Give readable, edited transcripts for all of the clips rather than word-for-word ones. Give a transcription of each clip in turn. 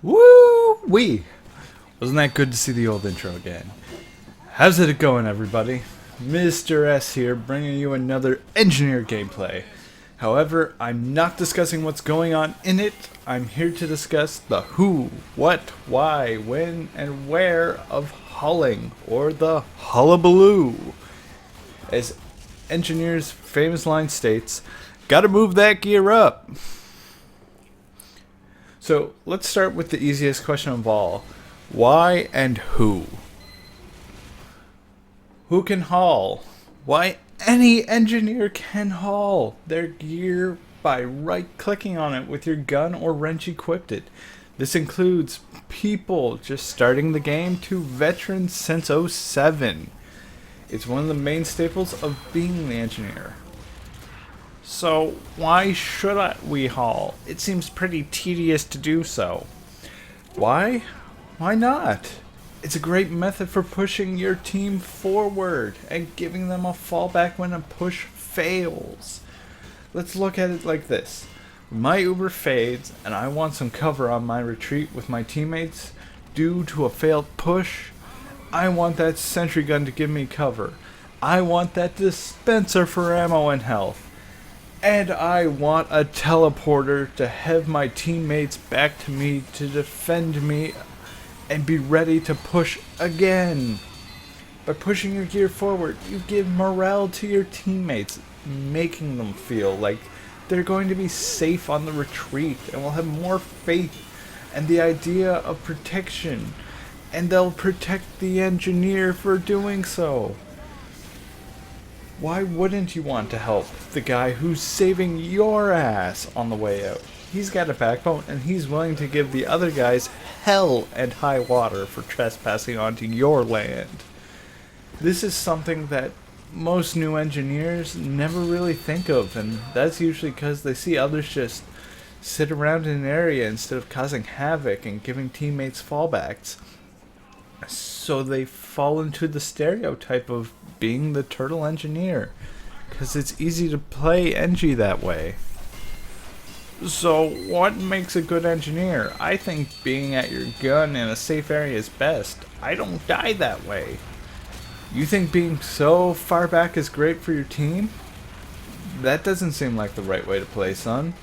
Woo-wee! Wasn't that good to see the old intro again? How's it going, everybody? Mr. S here, bringing you another engineer gameplay. However, I'm not discussing what's going on in it. I'm here to discuss the who, what, why, when, and where of hauling, or the Haul-a-baloo. As Engineer's famous line states, gotta move that gear up. So let's start with the easiest question of all. Why and who? Who can haul? Why, any engineer can haul their gear by right-clicking on it with your gun or wrench equipped it. This includes people just starting the game to veterans since '07. It's one of the main staples of being the engineer. So why should we haul? It seems pretty tedious to do so. Why? Why not? It's a great method for pushing your team forward and giving them a fallback when a push fails. Let's look at it like this. My Uber fades and I want some cover on my retreat with my teammates due to a failed push. I want that sentry gun to give me cover. I want that dispenser for ammo and health. And I want a teleporter to have my teammates back to me to defend me and be ready to push again. By pushing your gear forward, you give morale to your teammates, making them feel like they're going to be safe on the retreat and will have more faith and the idea of protection, and they'll protect the engineer for doing so. Why wouldn't you want to help the guy who's saving your ass on the way out? He's got a backbone and he's willing to give the other guys hell and high water for trespassing onto your land. This is something that most new engineers never really think of, and that's usually because they see others just sit around in an area instead of causing havoc and giving teammates fallbacks. So they fall into the stereotype of being the turtle engineer, because it's easy to play Engie that way. So what makes a good engineer? I think being at your gun in a safe area is best. I don't die that way. You think being so far back is great for your team? That doesn't seem like the right way to play, son.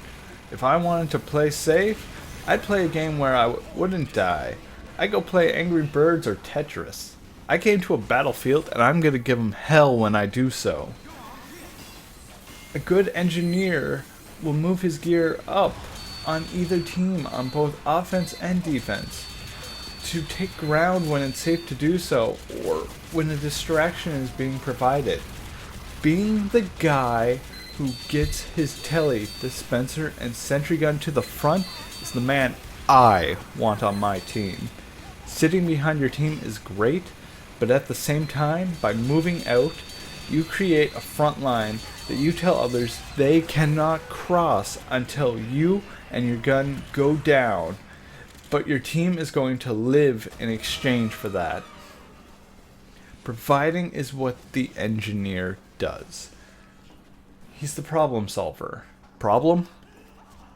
If I wanted to play safe, I'd play a game where I wouldn't die. I go play Angry Birds or Tetris. I came to a battlefield and I'm gonna give them hell when I do so. A good engineer will move his gear up on either team on both offense and defense to take ground when it's safe to do so, or when a distraction is being provided. Being the guy who gets his tele, dispenser, and sentry gun to the front is the man I want on my team. Sitting behind your team is great, but at the same time, by moving out, you create a front line that you tell others they cannot cross until you and your gun go down, but your team is going to live in exchange for that. Providing is what the engineer does. He's the problem solver. Problem?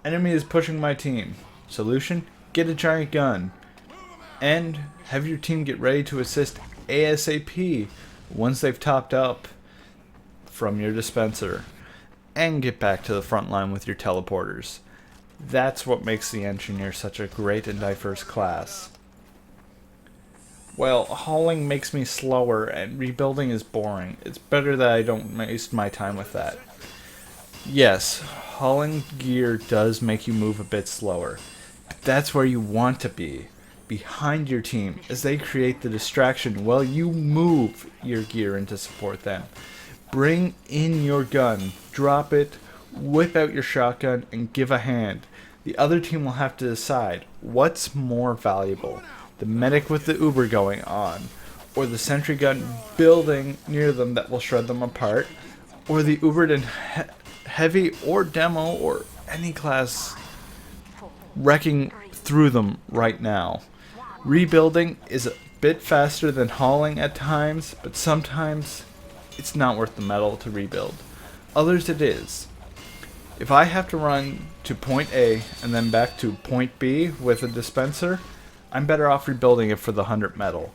Enemy is pushing my team. Solution? Get a giant gun. And have your team get ready to assist ASAP once they've topped up from your dispenser, and get back to the front line with your teleporters. That's what makes the engineer such a great and diverse class. Well, hauling makes me slower and rebuilding is boring. It's better that I don't waste my time with that. Yes, hauling gear does make you move a bit slower, but that's where you want to be. Behind your team as they create the distraction while you move your gear in to support them. Bring in your gun, drop it, whip out your shotgun, and give a hand. The other team will have to decide what's more valuable, the medic with the Uber going on, or the sentry gun building near them that will shred them apart, or the Ubered and heavy or demo or any class wrecking through them right now. Rebuilding is a bit faster than hauling at times, but sometimes it's not worth the metal to rebuild. Others it is. If I have to run to point A and then back to point B with a dispenser, I'm better off rebuilding it for the 100 metal.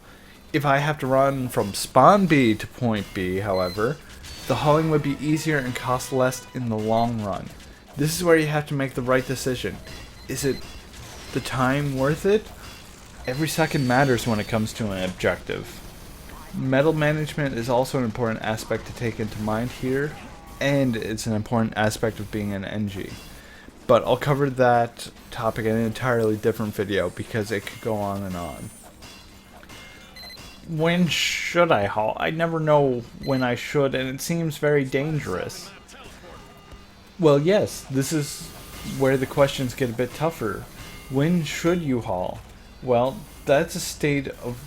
If I have to run from spawn B to point B, however, the hauling would be easier and cost less in the long run. This is where you have to make the right decision. Is it the time worth it? Every second matters when it comes to an objective. Metal management is also an important aspect to take into mind here, and it's an important aspect of being an NG. But I'll cover that topic in an entirely different video because it could go on and on. When should I haul? I never know when I should, and it seems very dangerous. Well, yes, this is where the questions get a bit tougher. When should you haul? Well, that's a state of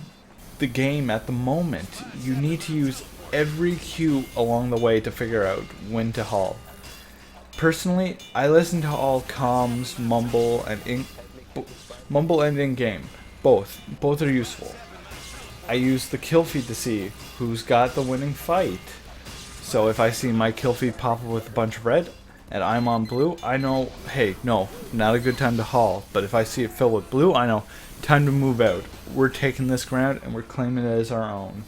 the game at the moment. You need to use every cue along the way to figure out when to haul. Personally, I listen to all comms, mumble, and in-game. Both are useful. I use the kill feed to see who's got the winning fight. So if I see my kill feed pop up with a bunch of red and I'm on blue, I know, hey, no, not a good time to haul. But if I see it filled with blue, I know, time to move out. We're taking this ground and we're claiming it as our own.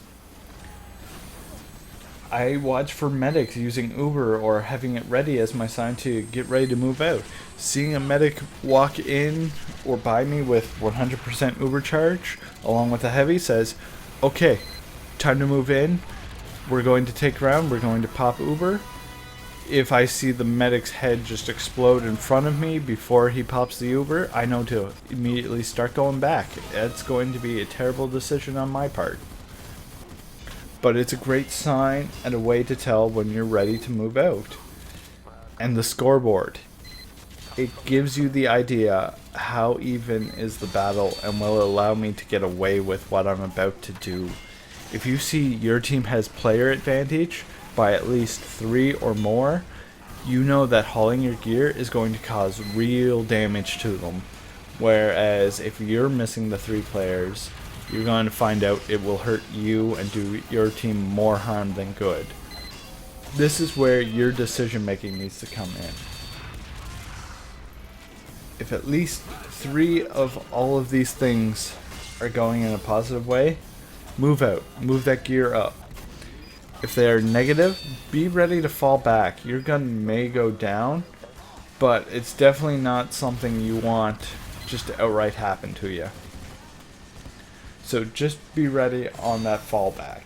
I watch for medics using Uber or having it ready as my sign to get ready to move out. Seeing a medic walk in or by me with 100% Uber charge along with a heavy says, okay, time to move in. We're going to take ground. We're going to pop Uber. If I see the medic's head just explode in front of me before he pops the Uber, I know to immediately start going back. It's going to be a terrible decision on my part. But it's a great sign and a way to tell when you're ready to move out. And the scoreboard. It gives you the idea how even is the battle and will allow me to get away with what I'm about to do. If you see your team has player advantage by at least 3 or more, you know that hauling your gear is going to cause real damage to them. Whereas if you're missing the 3 players, you're going to find out it will hurt you and do your team more harm than good. This is where your decision making needs to come in. If at least 3 of all of these things are going in a positive way, move out. Move that gear up. If they are negative, be ready to fall back. Your gun may go down, but it's definitely not something you want just to outright happen to you. So just be ready on that fallback.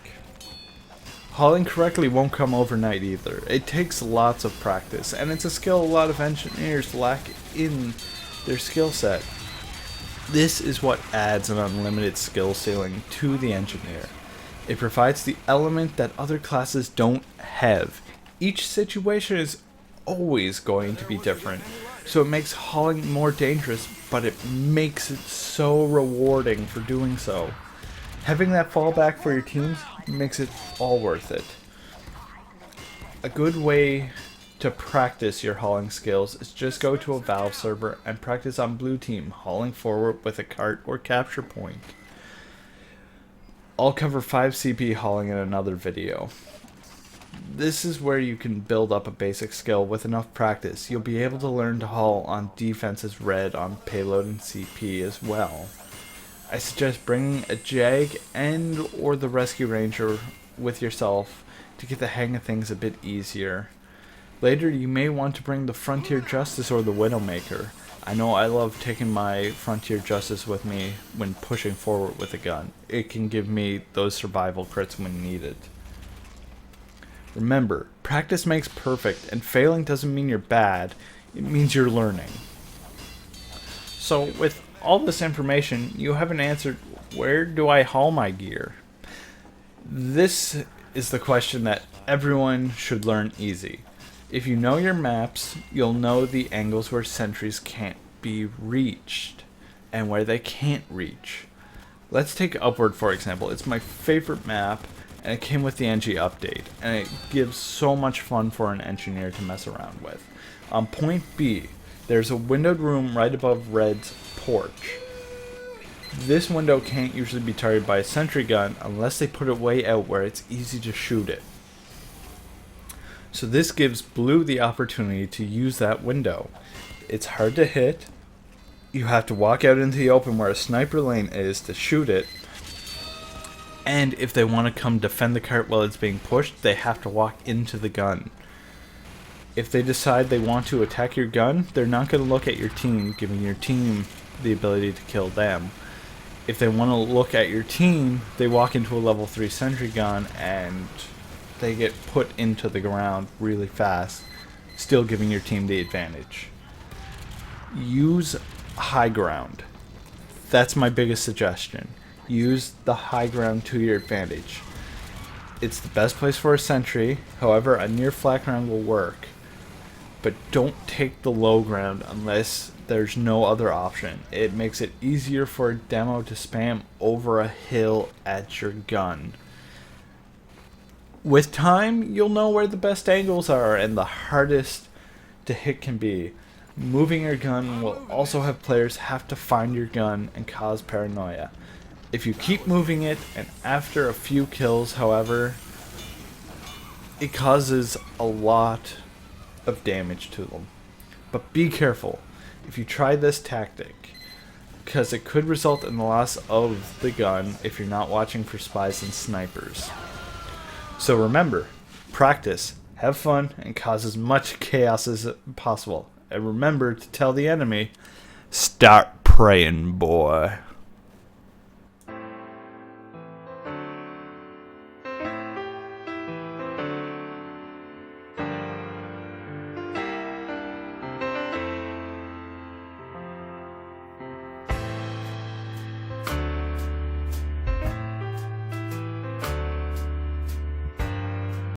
Hauling correctly won't come overnight either. It takes lots of practice, and it's a skill a lot of engineers lack in their skill set. This is what adds an unlimited skill ceiling to the engineer. It provides the element that other classes don't have. Each situation is always going to be different, so it makes hauling more dangerous, but it makes it so rewarding for doing so. Having that fallback for your teams makes it all worth it. A good way to practice your hauling skills is just go to a Valve server and practice on blue team hauling forward with a cart or capture point. I'll cover 5 CP hauling in another video. This is where you can build up a basic skill with enough practice. You'll be able to learn to haul on defense as red on payload and CP as well. I suggest bringing a Jag and or the Rescue Ranger with yourself to get the hang of things a bit easier. Later you may want to bring the Frontier Justice or the Widowmaker. I know I love taking my Frontier Justice with me when pushing forward with a gun. It can give me those survival crits when needed. Remember, practice makes perfect, and failing doesn't mean you're bad, it means you're learning. So with all this information, you haven't answered, where do I haul my gear? This is the question that everyone should learn easy. If you know your maps, you'll know the angles where sentries can't be reached, and where they can't reach. Let's take Upward for example. It's my favorite map, and it came with the NG update, and it gives so much fun for an engineer to mess around with. On point B, there's a windowed room right above Red's porch. This window can't usually be targeted by a sentry gun unless they put it way out where it's easy to shoot it. So this gives blue the opportunity to use that window. It's hard to hit. You have to walk out into the open where a sniper lane is to shoot it. And if they want to come defend the cart while it's being pushed, they have to walk into the gun. If they decide they want to attack your gun, they're not going to look at your team, giving your team the ability to kill them. If they want to look at your team, they walk into a level 3 sentry gun and they get put into the ground really fast, still giving your team the advantage. Use high ground. That's my biggest suggestion. Use the high ground to your advantage. It's the best place for a sentry, however a near flat ground will work. But don't take the low ground unless there's no other option. It makes it easier for a demo to spam over a hill at your gun. With time, you'll know where the best angles are and the hardest to hit can be. Moving your gun will also have players have to find your gun and cause paranoia. If you keep moving it, and after a few kills, however, it causes a lot of damage to them. But be careful if you try this tactic, because it could result in the loss of the gun if you're not watching for spies and snipers. So remember, practice, have fun, and cause as much chaos as possible. And remember to tell the enemy, start praying, boy.